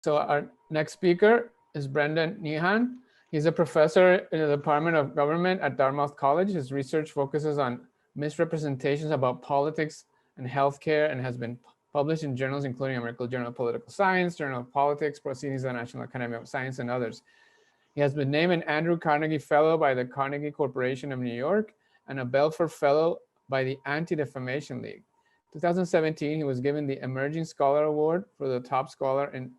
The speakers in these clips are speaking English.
So our next speaker is Brendan Nyhan. He's a professor in the Department of Government at Dartmouth College. His research focuses on misrepresentations about politics and healthcare and has been published in journals including American Journal of Political Science, Journal of Politics, Proceedings of the National Academy of Science, and others. He has been named an Andrew Carnegie Fellow by the Carnegie Corporation of New York and a Belfer Fellow by the Anti-Defamation League. 2017, he was given the Emerging Scholar Award for the top scholar in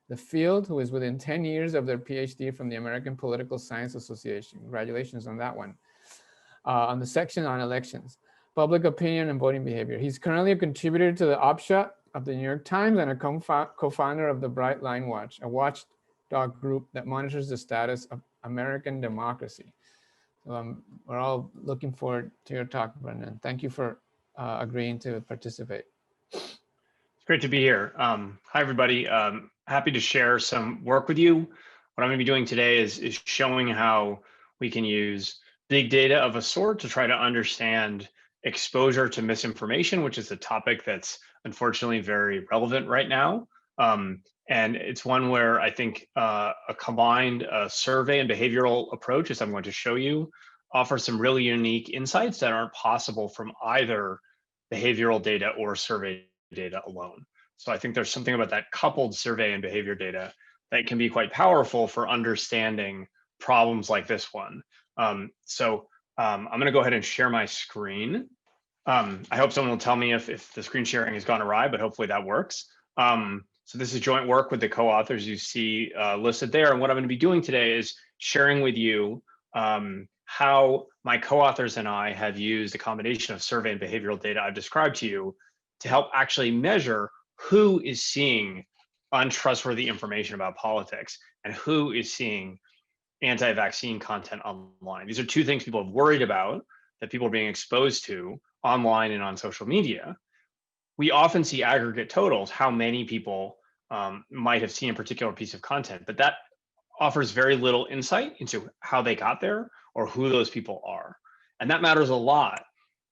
the field who is within 10 years of their PhD from the American Political Science Association. Congratulations on that one. On the section on elections, public opinion and voting behavior. He's currently a contributor to the Upshot of the New York Times and a co-founder of the Bright Line Watch, a watchdog group that monitors the status of American democracy. So we're all looking forward to your talk, Brendan. Thank you for agreeing to participate. It's great to be here. Hi, everybody. Happy to share some work with you. What I'm going to be doing today is showing how we can use big data of a sort to try to understand exposure to misinformation, which is a topic that's unfortunately very relevant right now. And it's one where I think a combined survey and behavioral approach, as I'm going to show you, offers some really unique insights that aren't possible from either behavioral data or survey data alone. So I think there's something about that coupled survey and behavior data that can be quite powerful for understanding problems like this one. I'm going to go ahead and share my screen. I hope someone will tell me if the screen sharing has gone awry, but hopefully that works. So this is joint work with the co-authors you see listed there. And what I'm going to be doing today is sharing with you how my co-authors and I have used a combination of survey and behavioral data I've described to you to help actually measure who is seeing untrustworthy information about politics and who is seeing anti-vaccine content online. These are two things people have worried about that people are being exposed to online and on social media. We often see aggregate totals, how many people might have seen a particular piece of content, but that offers very little insight into how they got there or who those people are. And that matters a lot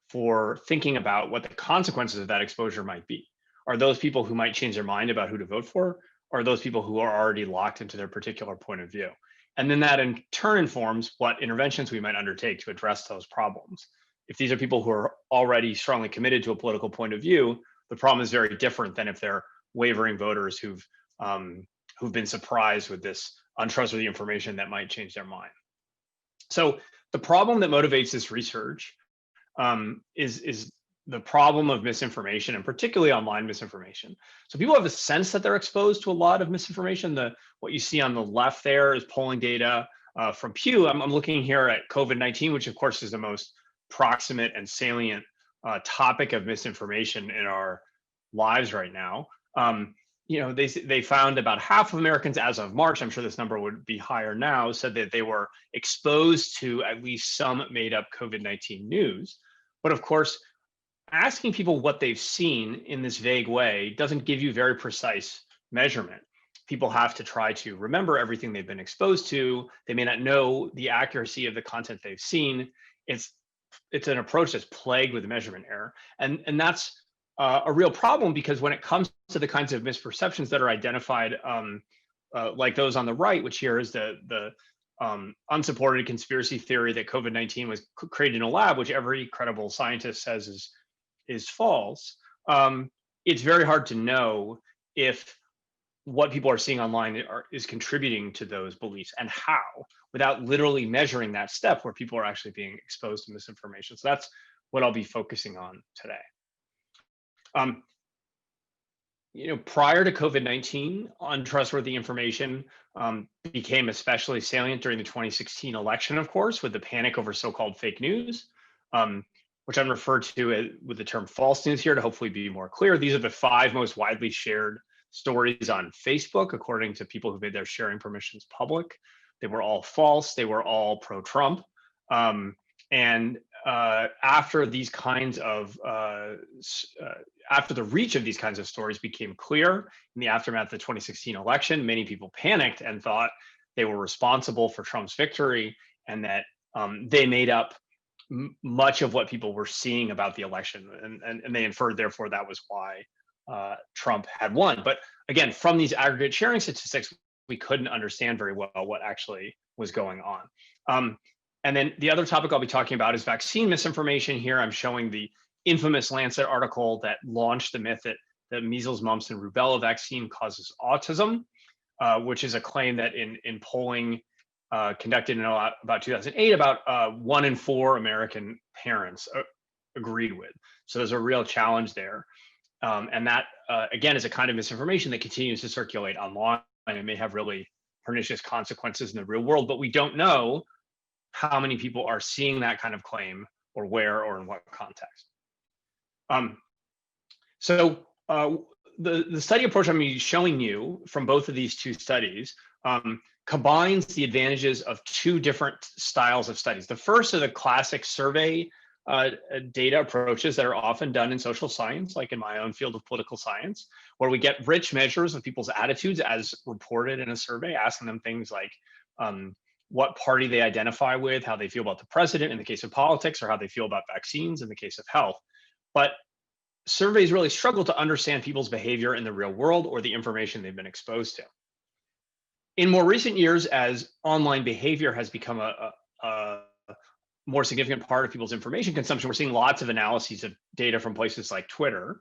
for thinking about what the consequences of that exposure might be. Are those people who might change their mind about who to vote for, or are those people who are already locked into their particular point of view? And then that in turn informs what interventions we might undertake to address those problems. If these are people who are already strongly committed to a political point of view, the problem is very different than if they're wavering voters who've been surprised with this untrustworthy information that might change their mind. So the problem that motivates this research is the problem of misinformation, and particularly online misinformation. So people have a sense that they're exposed to a lot of misinformation. What you see on the left there is polling data from Pew. I'm looking here at COVID-19, which of course is the most proximate and salient topic of misinformation in our lives right now. They found about half of Americans as of March, I'm sure this number would be higher now, said that they were exposed to at least some made up COVID-19 news. But of course, asking people what they've seen in this vague way doesn't give you very precise measurement. People have to try to remember everything they've been exposed to. They may not know the accuracy of the content they've seen. It's an approach that's plagued with measurement error. And that's a real problem, because when it comes to the kinds of misperceptions that are identified, like those on the right, which here is the unsupported conspiracy theory that COVID-19 was created in a lab, which every credible scientist says is false, it's very hard to know if what people are seeing online is contributing to those beliefs and how, without literally measuring that step where people are actually being exposed to misinformation. So that's what I'll be focusing on today. Prior to COVID-19, untrustworthy information became especially salient during the 2016 election, of course, with the panic over so-called fake news, which I'm referred to with the term false news here to hopefully be more clear. These are the 5 most widely shared stories on Facebook, according to people who made their sharing permissions public. They were all false. They were all pro-Trump. After these kinds of after the reach of these kinds of stories became clear in the aftermath of the 2016 election, many people panicked and thought they were responsible for Trump's victory, and that they made up much of what people were seeing about the election, and they inferred therefore that was why Trump had won. But again, from these aggregate sharing statistics, we couldn't understand very well what actually was going on. And then the other topic I'll be talking about is vaccine misinformation. Here I'm showing the infamous Lancet article that launched the myth that the measles, mumps, and rubella vaccine causes autism, which is a claim that in polling conducted in about 2008, about 1 in 4 American parents agreed with. So there's a real challenge there. And that, again, is a kind of misinformation that continues to circulate online, and it may have really pernicious consequences in the real world, but we don't know how many people are seeing that kind of claim, or where, or in what context. So the study approach I'm going to be showing you from both of these two studies combines the advantages of two different styles of studies. The first are the classic survey data approaches that are often done in social science, like in my own field of political science, where we get rich measures of people's attitudes as reported in a survey, asking them things like what party they identify with, how they feel about the president in the case of politics, or how they feel about vaccines in the case of health. But surveys really struggle to understand people's behavior in the real world or the information they've been exposed to. In more recent years, as online behavior has become a more significant part of people's information consumption, we're seeing lots of analyses of data from places like Twitter.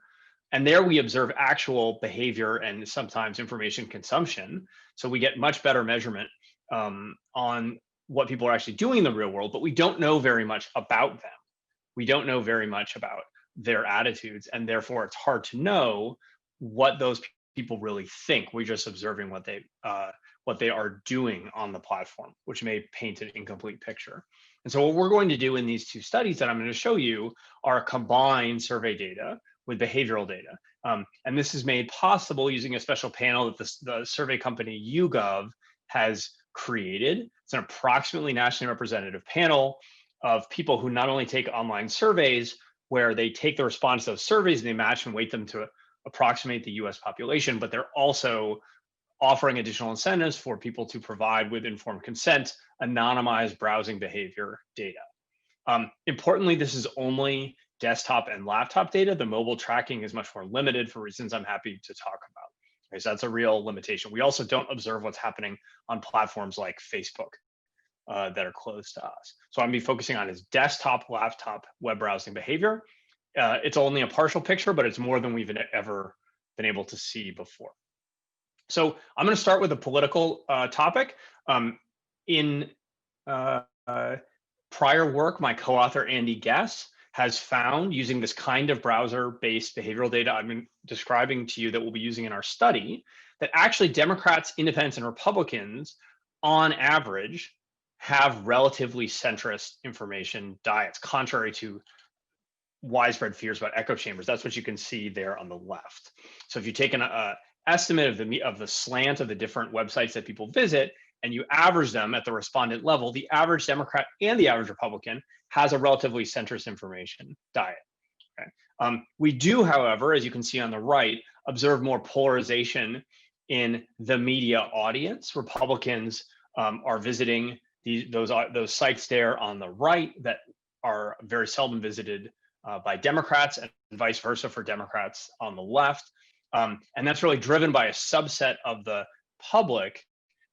And there we observe actual behavior and sometimes information consumption. So we get much better measurement on what people are actually doing in the real world, but we don't know very much about them. We don't know very much about their attitudes, and therefore it's hard to know what those people really think. We're just observing what they are doing on the platform, which may paint an incomplete picture. And so what we're going to do in these two studies that I'm going to show you are combined survey data with behavioral data. And this is made possible using a special panel that the survey company YouGov has created. It's an approximately nationally representative panel of people who not only take online surveys, where they take the response to those surveys and they match and weight them to approximate the US population, but they're also offering additional incentives for people to provide with informed consent, anonymized browsing behavior data. Importantly, this is only desktop and laptop data. The mobile tracking is much more limited for reasons I'm happy to talk about. Okay, so that's a real limitation. We also don't observe what's happening on platforms like Facebook that are closed to us. So I'm gonna be focusing on is desktop, laptop, web browsing behavior. It's only a partial picture, but it's more than we've ever been able to see before. So I'm gonna start with a political topic. In prior work, my co-author, Andy Guess, has found, using this kind of browser-based behavioral data I've been describing to you that we'll be using in our study, that actually Democrats, independents, and Republicans, on average, have relatively centrist information diets, contrary to widespread fears about echo chambers. That's what you can see there on the left. So if you take an estimate of the slant of the different websites that people visit, and you average them at the respondent level, the average Democrat and the average Republican has a relatively centrist information diet. Okay. We do, however, as you can see on the right, observe more polarization in the media audience. Republicans are visiting those sites there on the right that are very seldom visited by Democrats, and vice versa for Democrats on the left. And that's really driven by a subset of the public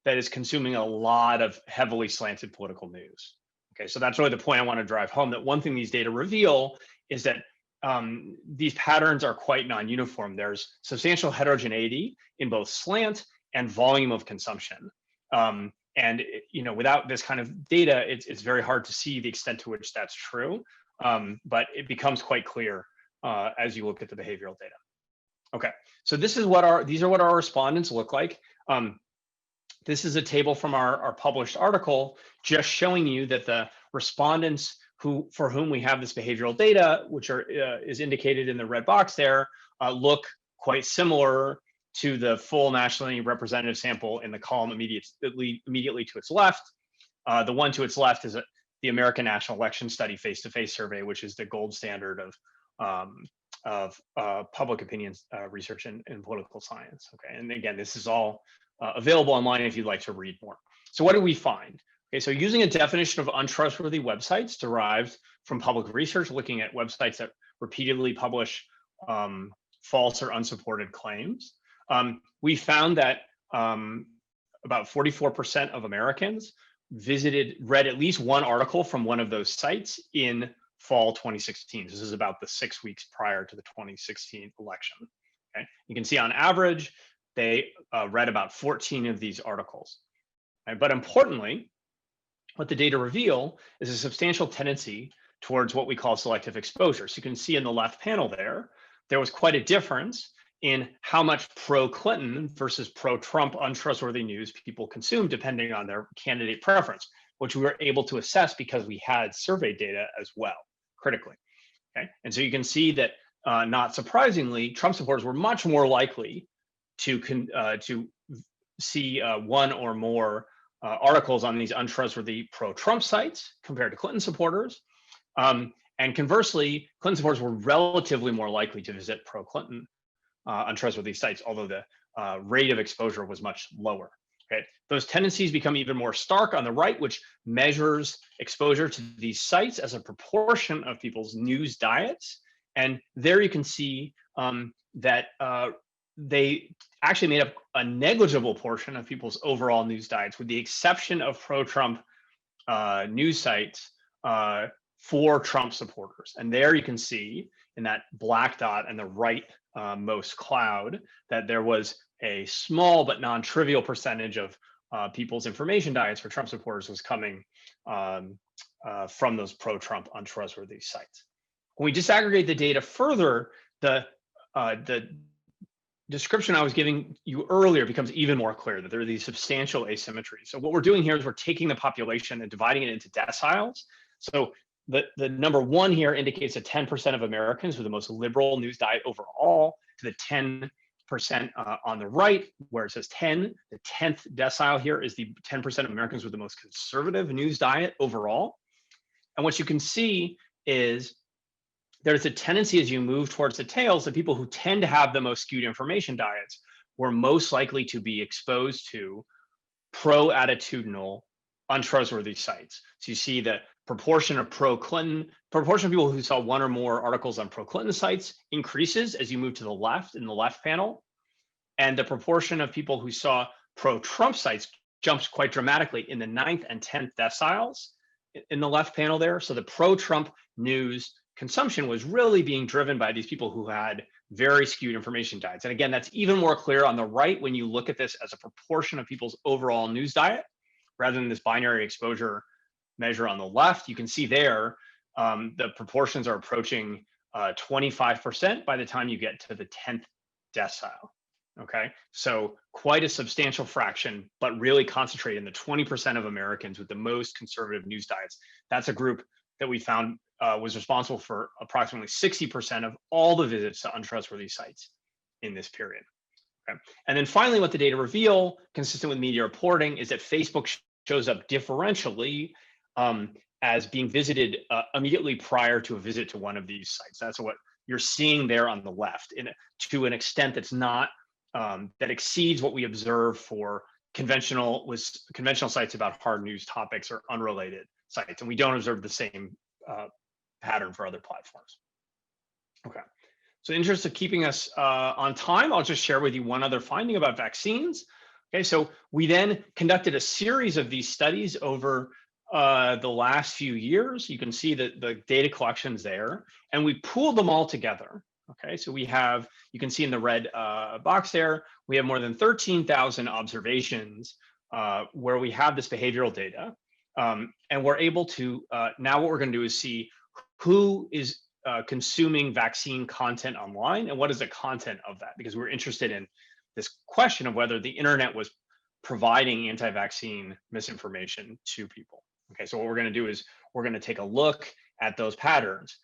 that is consuming a lot of heavily slanted political news. Okay, so that's really the point I want to drive home, that one thing these data reveal is that these patterns are quite non-uniform. There's substantial heterogeneity in both slant and volume of consumption. And without this kind of data, it's very hard to see the extent to which that's true. But it becomes quite clear as you look at the behavioral data. Okay, so these are what our respondents look like. This is a table from our published article, just showing you that the respondents for whom we have this behavioral data, which is indicated in the red box there, look quite similar to the full nationally representative sample in the column immediately to its left. The one to its left is the American National Election Study face-to-face survey, which is the gold standard of public opinion research in political science. Okay, and again, this is all available online if you'd like to read more. So what do we find? Okay, so using a definition of untrustworthy websites derived from public research, looking at websites that repeatedly publish false or unsupported claims. We found that about 44% of Americans read at least one article from one of those sites in fall 2016. This is about the 6 weeks prior to the 2016 election. Okay, you can see on average, they read about 14 of these articles. Right? But importantly, what the data reveal is a substantial tendency towards what we call selective exposure. So you can see in the left panel there was quite a difference in how much pro-Clinton versus pro-Trump untrustworthy news people consume depending on their candidate preference, which we were able to assess because we had survey data as well, critically. Okay, and so you can see that not surprisingly, Trump supporters were much more likely to see one or more articles on these untrustworthy pro-Trump sites compared to Clinton supporters. And conversely, Clinton supporters were relatively more likely to visit pro-Clinton untrustworthy sites, although the rate of exposure was much lower. Okay, those tendencies become even more stark on the right, which measures exposure to these sites as a proportion of people's news diets. And there you can see that they actually made up a negligible portion of people's overall news diets, with the exception of pro-Trump news sites for Trump supporters. And there you can see in that black dot and the right most cloud that there was a small but non-trivial percentage of people's information diets for Trump supporters was coming from those pro-Trump untrustworthy sites. When we disaggregate the data further, the description I was giving you earlier becomes even more clear, that there are these substantial asymmetries. So what we're doing here is we're taking the population and dividing it into deciles. So the number 1 here indicates that 10% of Americans with the most liberal news diet overall, to the 10% on the right, where it says 10, the 10th decile here is the 10% of Americans with the most conservative news diet overall. And what you can see is there's a tendency as you move towards the tails that people who tend to have the most skewed information diets were most likely to be exposed to pro-attitudinal, untrustworthy sites. So you see the proportion of pro-Clinton, proportion of people who saw one or more articles on pro-Clinton sites increases as you move to the left in the left panel. And the proportion of people who saw pro-Trump sites jumps quite dramatically in the 9th and 10th deciles in the left panel there. So the pro-Trump news consumption was really being driven by these people who had very skewed information diets. And again, that's even more clear on the right when you look at this as a proportion of people's overall news diet, rather than this binary exposure measure on the left. You can see there, the proportions are approaching 25% by the time you get to the 10th decile. Okay, so quite a substantial fraction, but really concentrated in the 20% of Americans with the most conservative news diets. That's a group that we found was responsible for approximately 60% of all the visits to untrustworthy sites in this period. Okay. And then finally, what the data reveal, consistent with media reporting, is that Facebook shows up differentially as being visited immediately prior to a visit to one of these sites. That's what you're seeing there on the left, to an extent that's not that exceeds what we observe for conventional sites about hard news topics or unrelated sites, and we don't observe the same pattern for other platforms. Okay, so in the interest of keeping us on time, I'll just share with you one other finding about vaccines. Okay, so we then conducted a series of these studies over the last few years. You can see the data collections there, and we pooled them all together. Okay, so we have, you can see in the red box there, we have more than 13,000 observations where we have this behavioral data. And we're able to, now what we're going to do is see who is consuming vaccine content online and what is the content of that, because we're interested in this question of whether the internet was providing anti-vaccine misinformation to people. Okay, so what we're going to do is we're going to take a look at those patterns.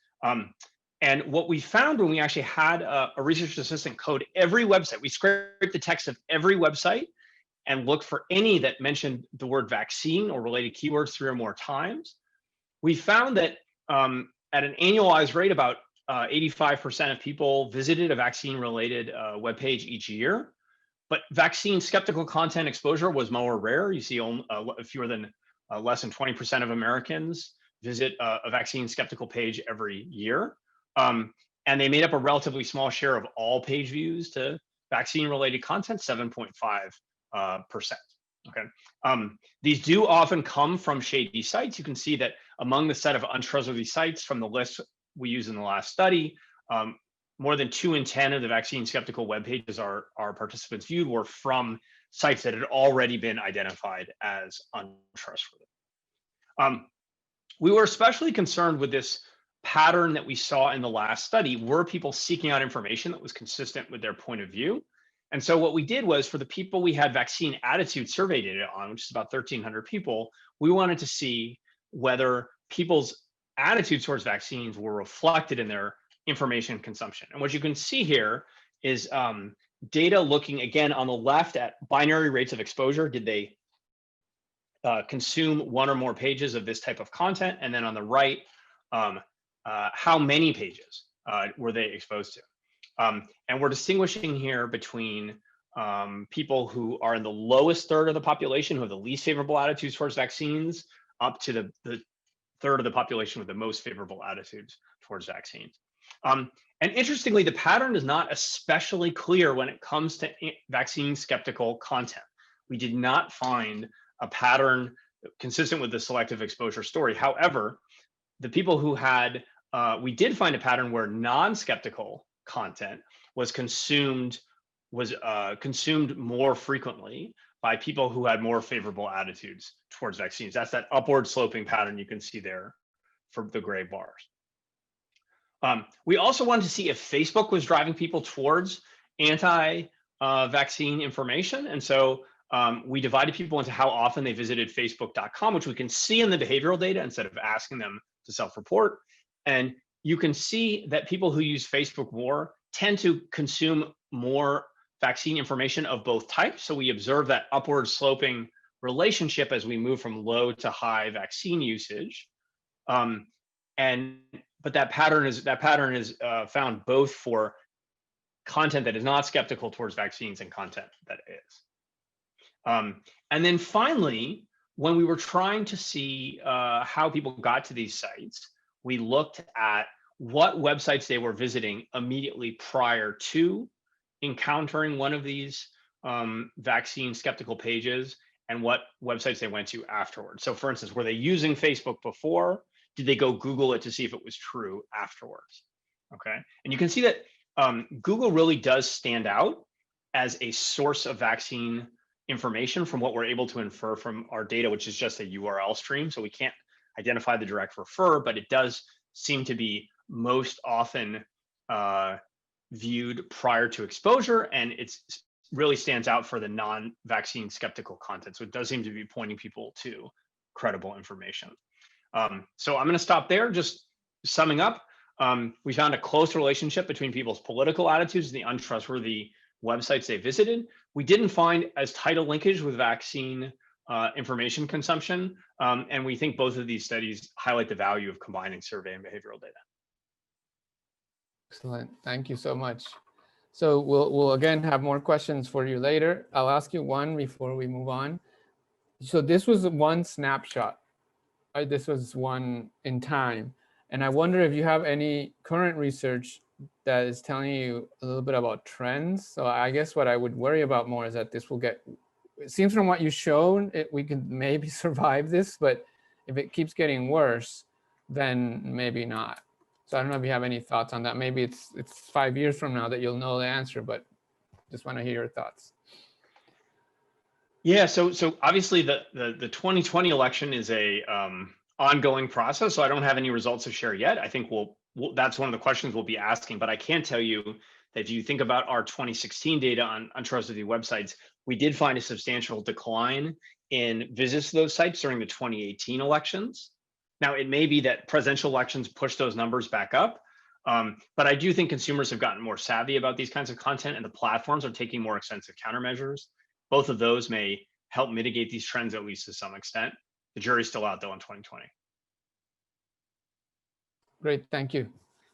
And what we found when we actually had a research assistant code every website, we scraped the text of every website and looked for any that mentioned the word vaccine or related keywords 3 or more times. We found that at an annualized rate, about 85% of people visited a vaccine-related webpage each year, but vaccine skeptical content exposure was more rare. You see less than 20% of Americans visit a vaccine skeptical page every year. and they made up a relatively small share of all page views to vaccine-related content, 7.5%. Okay. These do often come from shady sites. You can see that among the set of untrustworthy sites from the list we used in the last study, more than 2 in 10 of the vaccine skeptical web pages our participants viewed were from sites that had already been identified as untrustworthy. We were especially concerned with this pattern that we saw in the last study. Were people seeking out information that was consistent with their point of view? And so what we did was, for the people we had vaccine attitude survey data on, which is about 1,300 people, we wanted to see whether people's attitudes towards vaccines were reflected in their information consumption. And what you can see here is data looking, again, on the left at binary rates of exposure. Did they consume 1 or more pages of this type of content? And then on the right, how many pages were they exposed to? And we're distinguishing here between people who are in the lowest third of the population, who have the least favorable attitudes towards vaccines, up to the third of the population with the most favorable attitudes towards vaccines. And interestingly, the pattern is not especially clear when it comes to vaccine skeptical content. We did not find a pattern consistent with the selective exposure story. However, the people who had, we did find a pattern where non-skeptical content was consumed more frequently by people who had more favorable attitudes towards vaccines. That's that upward sloping pattern you can see there for the gray bars. We also wanted to see if Facebook was driving people towards anti-vaccine information. And so we divided people into how often they visited facebook.com, which we can see in the behavioral data instead of asking them to self-report. And you can see that people who use Facebook more tend to consume more vaccine information of both types. So we observe that upward sloping relationship as we move from low to high vaccine usage. But that pattern is found both for content that is not skeptical towards vaccines and content that is. And then finally, when we were trying to see how people got to these sites, we looked at what websites they were visiting immediately prior to encountering one of these vaccine skeptical pages and what websites they went to afterwards. So for instance, were they using Facebook before? Did they go Google it to see if it was true afterwards? Okay, and you can see that Google really does stand out as a source of vaccine information from what we're able to infer from our data, which is just a URL stream. So we can't identify the direct refer, but it does seem to be most often viewed prior to exposure, and it really stands out for the non-vaccine skeptical content. So it does seem to be pointing people to credible information. So I'm going to stop there. Just summing up, we found a close relationship between people's political attitudes and the untrustworthy websites they visited. We didn't find as tight a linkage with vaccine information consumption, and we think both of these studies highlight the value of combining survey and behavioral data. Excellent. Thank you so much. So we'll again have more questions for you later. I'll ask you one before we move on. So this was one snapshot, right? This was one in time. And I wonder if you have any current research that is telling you a little bit about trends. So I guess what I would worry about more is that this will get, it seems from what you showed, we can maybe survive this, but if it keeps getting worse, then maybe not. So I don't know if you have any thoughts on that. Maybe it's 5 years from now that you'll know the answer, but just want to hear your thoughts. Yeah, so obviously the 2020 election is a ongoing process, so I don't have any results to share yet. I think that's one of the questions we'll be asking, but I can tell you that if you think about our 2016 data on untrustworthy websites, we did find a substantial decline in visits to those sites during the 2018 elections. Now, it may be that presidential elections push those numbers back up, but I do think consumers have gotten more savvy about these kinds of content, and the platforms are taking more extensive countermeasures. Both of those may help mitigate these trends, at least to some extent. The jury's still out, though, in 2020. Great, thank you.